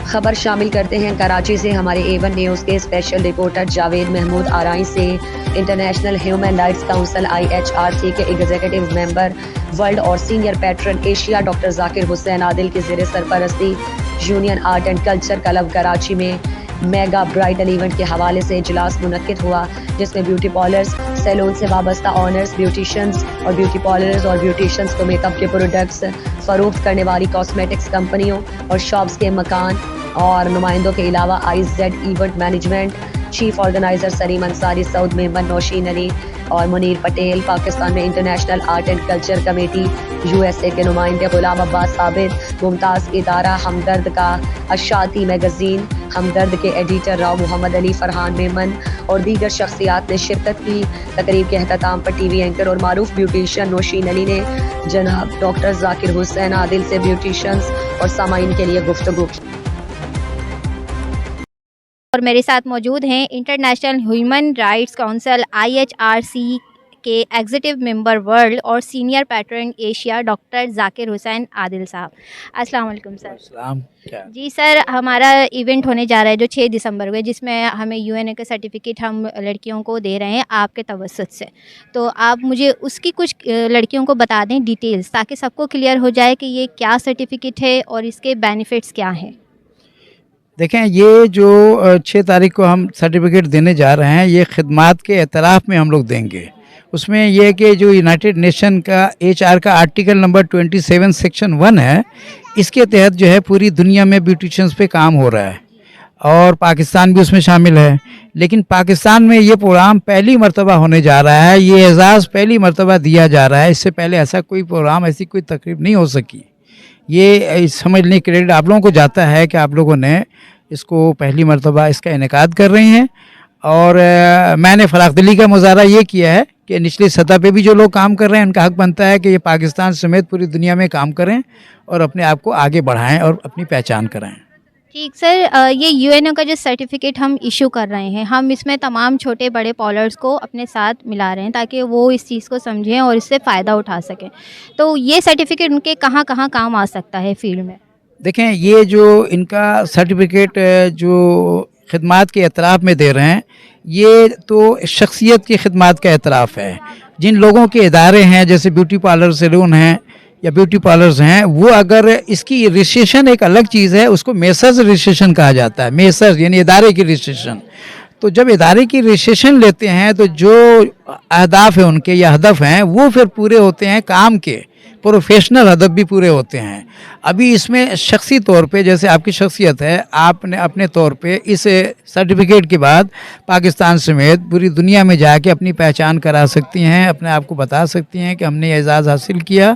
خبر شامل کرتے ہیں کراچی سے ہمارے A1 نیوز کے اسپیشل رپورٹر جاوید محمود آرائی سے۔ International human rights council IHRC کے ایگزیکٹو ممبر ورلڈ اور سینئر پیٹرن ایشیا ڈاکٹر ذاکر حسین عادل کی زیر سرپرستی union art and culture club Karachi میں میگا برائڈل ایونٹ کے حوالے سے اجلاس منعقد ہوا، جس میں بیوٹی پارلرز، سیلون سے وابستہ آنرز، بیوٹیشینز اور بیوٹی پارلرز اور بیوٹیشینز کو میک اپ کے پروڈکٹس فروخت کرنے والی کاسمیٹکس کمپنیوں اور شاپس کے مکان اور نمائندوں کے علاوہ IZ event management chief organiser Saleem Ansari, Saud member Nosheen Ali اور منیر پٹیل، پاکستان میں international art and culture committee USA کے نمائندے غلام عباس ثابت، ممتاز ادارہ ہمدرد کا اشاتی میگزین ہمدرد کے ایڈیٹر راؤ محمد علی، فرحان میمن اور دیگر شخصیات نے شرکت کی۔ تقریب کے اختتام پر TV اینکر اور معروف بیوٹیشین نوشین علی نے جناب ڈاکٹر ذاکر حسین عادل سے بیوٹیشینز اور سامعین کے لیے گفتگو کی۔ اور میرے ساتھ موجود ہیں international human rights council IHRC کے ایگزیکٹو ممبر ورلڈ اور سینئر پیٹرن ایشیا ڈاکٹر ذاکر حسین عادل صاحب۔ السلام علیکم سر۔ السلام۔ جی سر، ہمارا ایونٹ ہونے جا رہا ہے جو 6 دسمبر کو ہے، جس میں ہمیں UNA کا سرٹیفکیٹ ہم لڑکیوں کو دے رہے ہیں آپ کے توسط سے، تو آپ مجھے اس کی کچھ لڑکیوں کو بتا دیں ڈیٹیلز، تاکہ سب کو کلیئر ہو جائے کہ یہ کیا سرٹیفکیٹ ہے اور اس کے بینیفٹس کیا ہیں۔ دیکھیں، یہ جو 6 تاریخ کو ہم سرٹیفکیٹ دینے جا رہے ہیں، یہ خدمات کے اعتراف میں ہم لوگ دیں گے۔ اس میں یہ کہ جو یونائٹڈ نیشن کا HR کا آرٹیکل نمبر 27 سیکشن 1 ہے، اس کے تحت جو ہے پوری دنیا میں بیوٹیشینز پہ کام ہو رہا ہے اور پاکستان بھی اس میں شامل ہے، لیکن پاکستان میں یہ پروگرام پہلی مرتبہ ہونے جا رہا ہے، یہ اعزاز پہلی مرتبہ دیا جا رہا ہے۔ اس سے پہلے ایسا کوئی پروگرام، ایسی کوئی تقریب نہیں ہو سکی۔ یہ سمجھنے کریڈٹ آپ لوگوں کو جاتا ہے کہ آپ لوگوں نے اس کو پہلی مرتبہ اس کا انعقاد کر رہی ہیں، اور میں نے فراخ دلی کا مظاہرہ یہ کیا ہے کہ نچلی سطح پہ بھی جو لوگ کام کر رہے ہیں ان کا حق بنتا ہے کہ یہ پاکستان سمیت پوری دنیا میں کام کریں اور اپنے آپ کو آگے بڑھائیں اور اپنی پہچان کرائیں۔ ٹھیک سر، یہ UNA کا جو سرٹیفکیٹ ہم ایشو کر رہے ہیں، ہم اس میں تمام چھوٹے بڑے پارلرز کو اپنے ساتھ ملا رہے ہیں تاکہ وہ اس چیز کو سمجھیں اور اس سے فائدہ اٹھا سکیں، تو یہ سرٹیفکیٹ ان کے کہاں کہاں کام آ سکتا ہے فیلڈ میں؟ دیکھیں، یہ جو ان کا سرٹیفکیٹ جو خدمات کے اعتراف میں دے رہے ہیں، یہ تو شخصیت کی خدمات کا اعتراف ہے۔ جن لوگوں کے ادارے ہیں جیسے بیوٹی پارلر سیلون ہیں یا بیوٹی پارلرز ہیں، وہ اگر اس کی رجسٹریشن ایک الگ چیز ہے، اس کو میسرز رجسٹریشن کہا جاتا ہے۔ میسرز یعنی ادارے کی رجسٹریشن۔ تو جب ادارے کی رجسٹریشن لیتے ہیں تو جو اہداف ہیں ان کے یا ہدف ہیں وہ پھر پورے ہوتے ہیں، کام کے پروفیشنل ہدف بھی پورے ہوتے ہیں۔ ابھی اس میں شخصی طور پہ جیسے آپ کی شخصیت ہے، آپ نے اپنے طور پہ اس سرٹیفکیٹ کے بعد پاکستان سمیت پوری دنیا میں جا کے اپنی پہچان کرا سکتی ہیں، اپنے آپ کو بتا سکتی ہیں کہ ہم نے اعزاز حاصل کیا،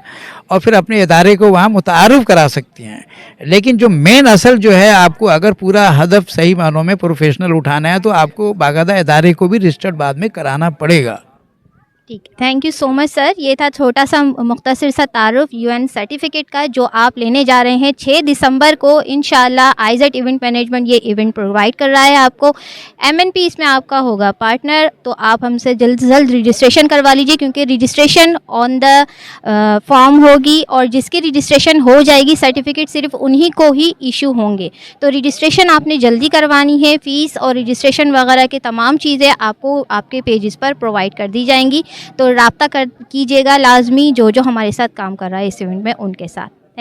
اور پھر اپنے ادارے کو وہاں متعارف کرا سکتی ہیں۔ لیکن جو مین اصل جو ہے، آپ کو اگر پورا ہدف صحیح معنوں میں پروفیشنل اٹھانا ہے تو آپ کو باقاعدہ ادارے کو بھی رجسٹرڈ بعد میں کرانا پڑے گا۔ ٹھیک، تھینک یو سو مچ سر۔ یہ تھا چھوٹا سا مختصر سا تعارف UN سرٹیفکیٹ کا جو آپ لینے جا رہے ہیں 6 دسمبر کو انشاءاللہ۔ IZ ایونٹ مینجمنٹ یہ ایونٹ پرووائڈ کر رہا ہے آپ کو، MNP اس میں آپ کا ہوگا پارٹنر، تو آپ ہم سے جلد سے جلد رجسٹریشن کروا لیجیے، کیونکہ رجسٹریشن آن دا فارم ہوگی، اور جس کی رجسٹریشن ہو جائے گی سرٹیفکیٹ صرف انہی کو ہی ایشو ہوں گے، تو رجسٹریشن آپ نے جلدی کروانی ہے۔ فیس اور رجسٹریشن وغیرہ کے تمام چیزیں آپ کو آپ کے پیجز پر پرووائڈ کر دی جائیں گی، تو رابطہ کیجیے گا لازمی جو ہمارے ساتھ کام کر رہا ہے اس ایونٹ میں ان کے ساتھ۔